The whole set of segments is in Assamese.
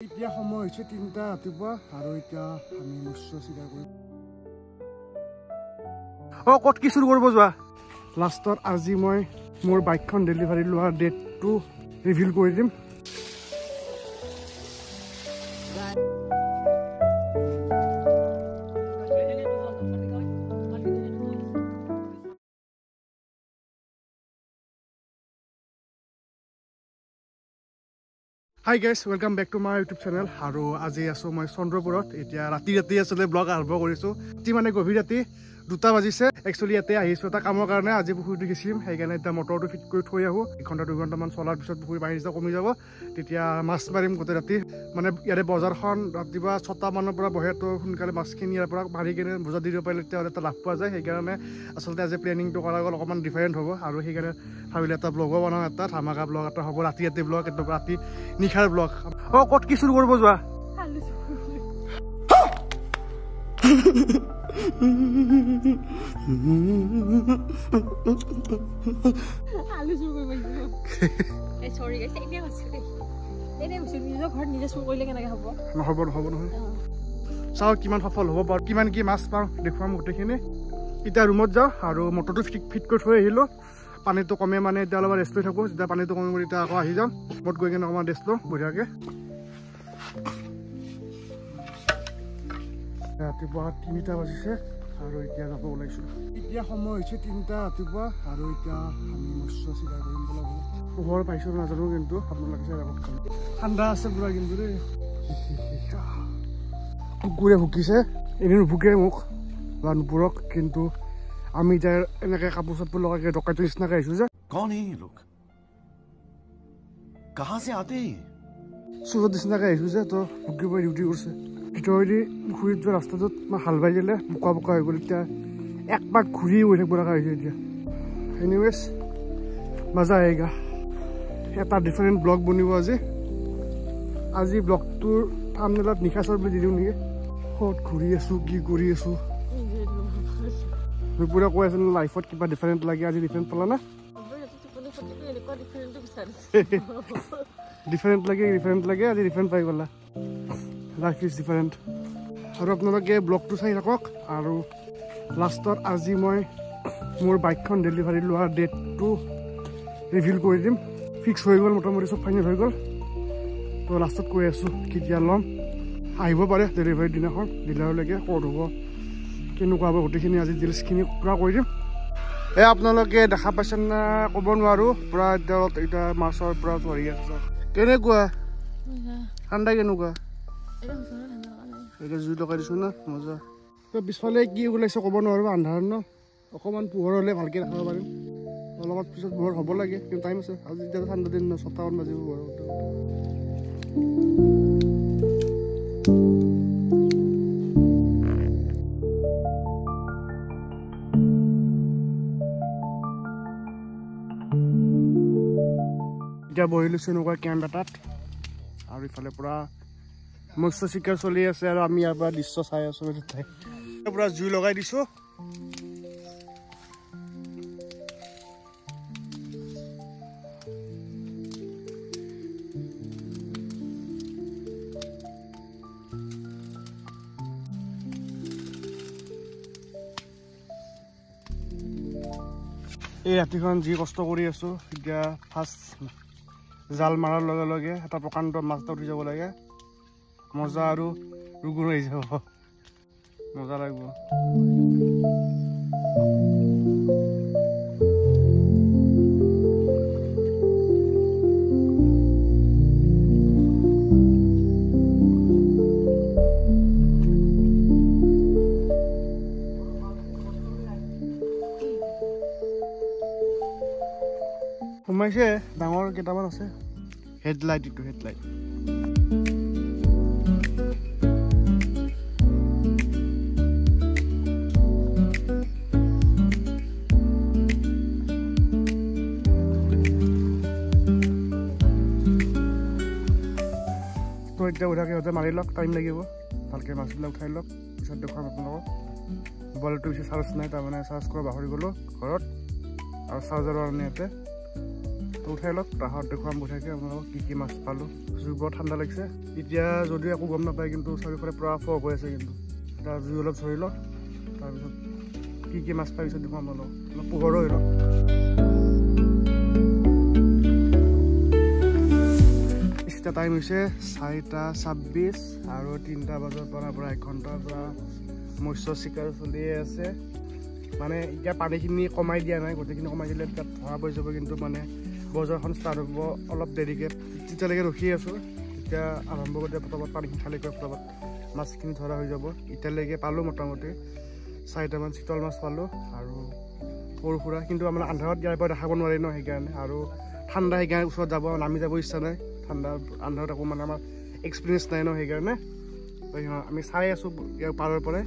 এতিয়া সময় হৈছে ৩টা ৰাতিপুৱা আৰু এতিয়া আমি মৎস্য চিকাৰ কৰিম। ক'ত কি চুৰ কৰিব যোৱা? লাষ্টত আজি মই মোৰ বাইকখন ডেলিভাৰী লোৱাৰ ডেটটো ৰিভিল কৰি দিম। Hi guys, welcome back to my YouTube channel. আৰু আজি আছোঁ মই চন্দ্ৰপুৰত। এতিয়া ৰাতি আচলতে ব্লগ আৰম্ভ কৰিছোঁ। ৰাতি মানে গভীৰ ৰাতি 2টা বাজিছে। একচুৱেলি ইয়াতে আহিছোঁ এটা কামৰ কাৰণে। আজি পুখুৰীটো সিঁচিম, সেইকাৰণে এতিয়া মটৰটো ফিট কৰি থৈ আহোঁ। 1-2 ঘণ্টামান চলাৰ পিছত পুখুৰী পানী কমি যাব, তেতিয়া মাছ মাৰিম গোটেই ৰাতি। মানে ইয়াতে বজাৰখন ৰাতিপুৱা 6টা মানৰ পৰা বহে, তো সোনকালে মাছখিনি ইয়াৰ পৰা মাৰি কিনে বজাৰ দি দিব পাৰিলে তেতিয়াহ'লে এটা লাভ পোৱা যায়। সেইকাৰণে আচলতে আজি প্লেনিংটো কৰা গ'ল অকণমান ডিফাৰেণ্ট হ'ব, আৰু সেইকাৰণে ভাবিলে এটা ব্লগো বনাওঁ, এটা ধামাকা ব্লগ এটা হ'ব। ৰাতি ব্লগ, একদম ৰাতি নিশাৰ ব্লগ। ক'ত কি চুৰ কৰিব যোৱা? নহ'ব নহয়। চাওঁ কিমান সফল হ'ব পাৰোঁ, কিমান কি মাছ পাওঁ দেখুৱাম গোটেইখিনি। এতিয়া ৰুমত যাওঁ আৰু মটৰটো ফিট কৰি থৈ আহিলোঁ। পানীটো কমে মানে এতিয়া অলপ ৰেষ্ট লৈ থাকোঁ। যেতিয়া পানীটো কমিব তেতিয়া আকৌ আহি যাম। ৰুমত গৈ কিনে অকণমান ৰেষ্ট লওঁ বঢ়িয়াকৈ। ৰাতিপুৱা 3টা বাজিছে আৰু এতিয়া যাব ওলাইছোঁ। এতিয়া সময় হৈছে 3টা ৰাতিপুৱা আৰু এতিয়া আমি মৎস্য চিকাৰ কৰিম বোলা। পোহৰ পাইছোঁ নাজানো, কিন্তু আপোনালোকে চাই থাকক। ঠাণ্ডা আছে পুৰা কিন্তু দেই। কুকুৰে ভুকিছে, এনেই নুভুকে মোক বা নুপুৰক, কিন্তু আমি এতিয়া এনেকৈ কাপোৰ চাপোৰ লগাই ডকাইতৰ নিচিনাকৈ আহিছোঁ যে। कौन है ये लोग? कहाँ से आते हैं? চুৰত নিচিনাকৈ আহিছোঁ যে, তো ভুকিব ডিউটি কৰিছে। ভিতৰেদি পুখুৰীত যোৱা ৰাস্তাটোত মই হাল বাই দিলে বোকা হৈ গ'ল। এতিয়া এক পাক ঘূৰি গৈ থাকিব লগা হৈছে এতিয়া। এনিৱেজ মজা আহেগা। এটা ডিফাৰেণ্ট ব্লগ বনিব আজি ব্লগটোৰ থাম্বনেইলত নিশাচৰ বুলি দি দিওঁ নেকি? ক'ত ঘূৰি আছোঁ, কি কৰি আছোঁ। পুৰা কৈ আছিলোঁ লাইফত কিবা ডিফাৰেণ্ট লাগে, আজি ডিফাৰেণ্ট পালা না? ডিফাৰেণ্ট লাগে আজি ডিফাৰেণ্ট পাই গ'লা। Life is different. আৰু আপোনালোকে ব্লগটো চাই থাকক। আৰু লাষ্টত আজি মই মোৰ বাইকখন ডেলিভাৰী লোৱাৰ ডেটটো ৰিভিল কৰি দিম। ফিক্স হৈ গ'ল, মোটামুটি চব ফাইনেল হৈ গ'ল। তো লাষ্টত কৈ আছোঁ কেতিয়া ল'ম। আহিব পাৰে ডেলিভাৰীৰ দিনাখন, ডিলাৰলৈকে ক'ত হ'ব, কেনেকুৱা হ'ব, গোটেইখিনি আজি ডিটেইলছখিনি পূৰা কৰি দিম। আপোনালোকে দেখা পাইছে না ক'ব নোৱাৰোঁ, পূৰা এতিয়া মাছৰ পূৰা ধৰি আছে। কেনেকুৱা ঠাণ্ডা? কেনেকুৱা এতিয়া জুই লগাই দিছোঁ না, মজা। পিছফালে কি ওলাইছে ক'ব নোৱাৰোঁ, আন্ধাৰ ন। অকণমান পোহৰ হ'লে ভালকৈ দেখাব পাৰিম। অলপমান পিছত পোহৰ হ'ব লাগে, কিন্তু টাইম আছে। আজি এতিয়া ঠাণ্ডা দিন ন, 6টামান বাজিব পোহৰ। এতিয়া বহি লৈছোঁ এনেকুৱা কেম্প এটাত, আৰু ইফালে পূৰা মৎস্য চিকাৰ চলি আছে, আৰু আমি ইয়াৰ পৰা দৃশ্য চাই আছোঁ। পূৰা জুই লগাই দিছোঁ। এই ৰাতিখন যি কষ্ট কৰি আছোঁ, এতিয়া ফাৰ্ষ্ট জাল মাৰাৰ লগে লগে এটা প্ৰকাণ্ড মাছ এটা উঠি যাব লাগে। মজা আৰু ৰুগুণ হৈ যাব, মজা লাগিব। সোমাইছে, ডাঙৰ কেইটামান আছে। হেডলাইট, এইটো হেডলাইট। তো এতিয়া উঠাকে সিহঁতে মাৰি লওক, টাইম লাগিব। ভালকৈ মাছবিলাক উঠাই লওক, পিছত দেখুৱাম আপোনালোকক। মোবাইলটো বেছি চাৰ্জ নাই, তাৰমানে চাৰ্জ কৰা পাহৰি গ'লোঁ ঘৰত, আৰু চাৰ্জাৰৰ আনি ইয়াতে। তো উঠাই লওক তাহাঁত দেখুৱাম বঢ়িয়াকৈ আপোনালোকক কি মাছ পালোঁ জুই বৰ ঠাণ্ডা লাগিছে এতিয়া যদিও একো গম নাপায় কিন্তু চাৰিওফালে পূৰা ফগ হৈ আছে কিন্তু এতিয়া জুই অলপ ধৰি লওক তাৰপিছত কি মাছ পাই পিছত দেখুৱাম অলপ পোহৰো হৈ লওক এতিয়া টাইম হৈছে 4:26 আৰু 3টা বজাৰ পৰা 1 ঘণ্টাৰ পৰা মৎস্য চিকাৰ চলিয়ে আছে মানে এতিয়া পানীখিনি কমাই দিয়া নাই গোটেইখিনি কমাই দিলে তাত ধৰা পৰি যাব কিন্তু মানে বজাৰখন ষ্টাৰ্ট হ'ব অলপ দেৰিকৈ তেতিয়ালৈকে ৰখি আছোঁ এতিয়া আৰম্ভ কৰোঁতে পটাপট পানীখিনি খালী কৰি পটাপট মাছখিনি ধৰা হৈ যাব এতিয়ালৈকে পালোঁ মোটামুটি 4টামান চিতল মাছ পালোঁ আৰু সৰু সুৰা কিন্তু আমাৰ আন্ধাৰত ইয়াৰ পৰা দেখাব নোৱাৰি ন সেইকাৰণে আৰু ঠাণ্ডা সেইকাৰণে ওচৰত যাব নামি যাব ইচ্ছা নাই ঠাণ্ডা আন্ধাৰত একো মানে আমাৰ এক্সপিৰিয়েঞ্চ নাই ন সেইকাৰণে আমি চাই আছোঁ ইয়াৰ পাৰৰ পৰাই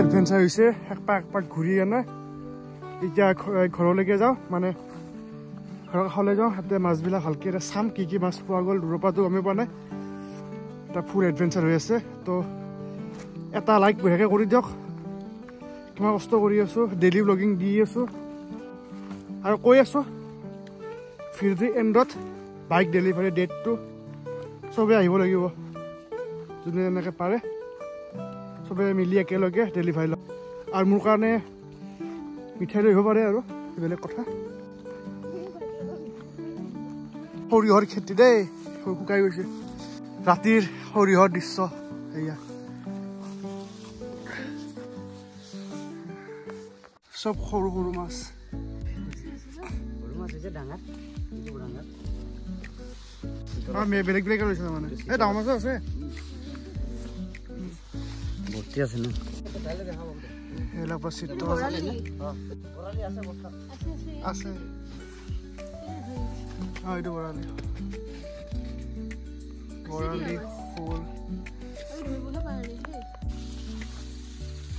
এডভেঞ্চাৰ হৈছে এক পাক ঘূৰি আনে এতিয়া ঘৰলৈকে যাওঁ মানে ঘৰৰ কাষলৈ যাওঁ তাতে মাছবিলাক ভালকৈ এটা চাম কি মাছ পোৱা গ'ল দূৰৰ পৰাতো গমেই পোৱা নাই এটা ফুল এডভেঞ্চাৰ হৈ আছে তো এটা লাইক বঢ়িয়াকৈ কৰি দিয়ক কিমান কষ্ট কৰি আছোঁ ডেইলি ব্লগিং দি আছোঁ আৰু কৈ আছোঁ ফিৰদি এণ্ডত বাইক ডেলিভাৰী ডেটটো চবেই আহিব লাগিব যোনে যেনেকৈ পাৰে চবে মিলি একেলগে ডেলিভাৰী লওক আৰু মোৰ কাৰণে মিঠাই লৈ আহিব পাৰে আৰু বেলেগ কথা সৰিয়হৰ খেতি দেই শুকাই গৈছে ৰাতিৰ সৰিয়হৰ দৃশ্য এয়া চব সৰু সৰু মাছ বেলেগ বেলেগ লৈছে মানে এই ডাঙৰ মাছো আছে ভৰ্তি আছে ন এইবিলাক প্ৰচিদ্ধ আছে এইটো বৰালি ফুল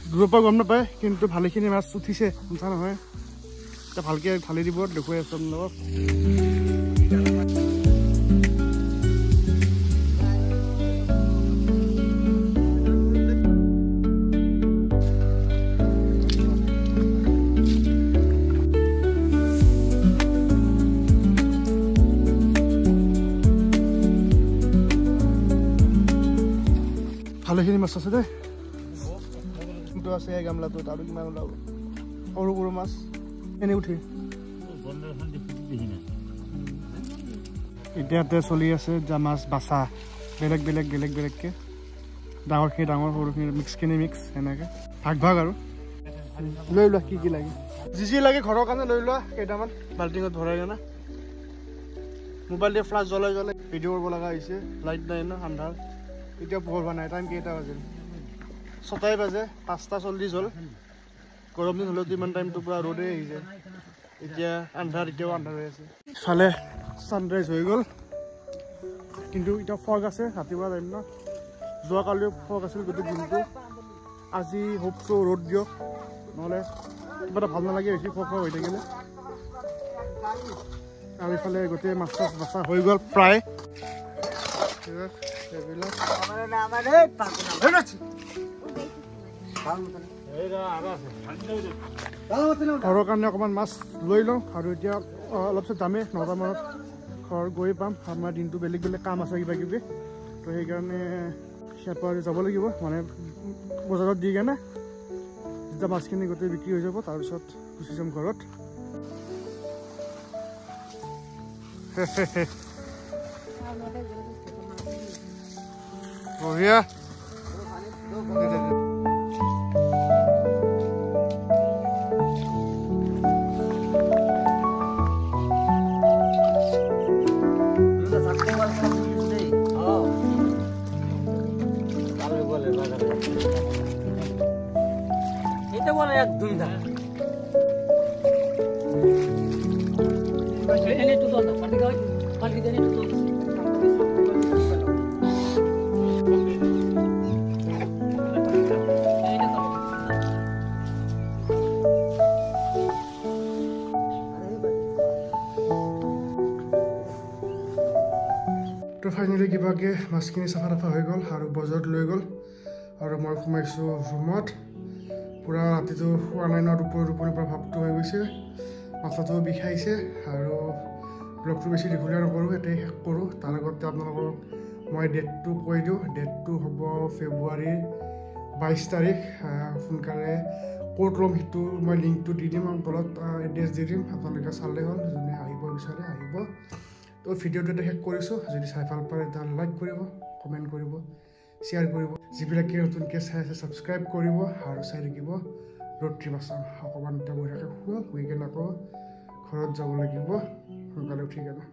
দূৰৰ পৰা গম নাপায় কিন্তু ভালেখিনি মাছ উঠিছে সঁচা নহয় এতিয়া ভালকৈ ঢালি দিব দেখুৱাই আছোঁ আপোনালোকক ভালেখিনি মাছ আছে দেই কিন্তু আছে গামলাটোত আৰু কিমান ওলাব সৰু সৰু মাছ এনেই উঠি এতিয়াতে চলি আছে যা মাছ বাচা বেলেগ বেলেগকৈ ডাঙৰখিনি ডাঙৰ সৰুখিনি মিক্সখিনি মিক্স এনেকৈ ভাগ আৰু লৈ লোৱা কি লাগে যি লাগে ঘৰৰ কাৰণে লৈ লোৱা কেইটামান বাল্টিঙত ভৰাই কেনে মোবাইল দিয়ে ফ্লাছ জ্বলাই ভিডিঅ' কৰিব লগা হৈছে লাইট নাই ন আন্ধাৰ এতিয়া পোহৰ হোৱা নাই টাইম কেইটা বাজিল 6টাই বাজে 5:40 হ'ল গৰম দিন হ'লেও ইমান টাইমটো পূৰা ৰ'দেই আহি যায় এতিয়া আন্ধাৰ এতিয়াও আন্ধাৰ হৈ আছে ইফালে ছানৰাইজ হৈ গ'ল কিন্তু এতিয়া ফগ আছে ৰাতিপুৱা টাইম ন যোৱাকালিও ফগ আছিল গোটেই দিনটো আজি হোপ চ' ৰ'দ দিয়ক নহ'লে কিবা এটা ভাল নালাগে বেছি ফগ হৈ থাকিলে আৰু ইফালে গোটেই মাছ বাচা হৈ গ'ল প্ৰায় ঘৰৰ কাৰণে অকণমান মাছ লৈ লওঁ আৰু এতিয়া অলপ পিছত যামেই 9টা মানত ঘৰ গৈ পাম আমাৰ দিনটো বেলেগ কাম আছে কিবা কিবি তো সেইকাৰণে সেয়াৰ যাব লাগিব মানে বজাৰত দি কেনে যেতিয়া মাছখিনি গোটেই বিক্ৰী হৈ যাব তাৰপিছত গুচি যাম ঘৰত বঢ়িয়া এটা বলে একদম দা এনে তো দল পাৰ্টি দেনে তো নোহোৱাকৈ মাছখিনি চাফা তাফা হৈ গ'ল আৰু বজাৰত লৈ গ'ল আৰু মই সোমাইছোঁ ৰুমত। পূৰা ৰাতিটো শোৱা নাই ন, টোপনিৰ পৰা ভাৱটো হৈ গৈছে, মাথাটোও বিষাইছে আৰু ব্লগটো বেছি দীঘলীয়া নকৰোঁ, এটাই শেষ কৰোঁ। তাৰ আগতে আপোনালোকক মই ডেটটো কৈ দিওঁ। ডেটটো হ'ব ফেব্ৰুৱাৰীৰ 22 তাৰিখ। সোনকালে ক'ত ল'ম সেইটো মই লিংকটো দি দিম, তলত এড্ৰেছ দি দিম, আপোনালোকে চালে হ'ল। যোনে আহিব বিচাৰে আহিব। তো ভিডিঅ'টো এটা শেষ কৰিছোঁ। যদি চাই ভাল পায় এটা লাইক কৰিব, কমেণ্ট কৰিব, শ্বেয়াৰ কৰিব। যিবিলাকে নতুনকৈ চাই আছে ছাবস্ক্ৰাইব কৰিব আৰু চাই থাকিব ৰোড ট্ৰিপ আছাম। অকণমান এতিয়া বঢ়িয়াকৈ শুই কেনে আকৌ ঘৰত যাব লাগিব সোনকালে উঠি কেনে।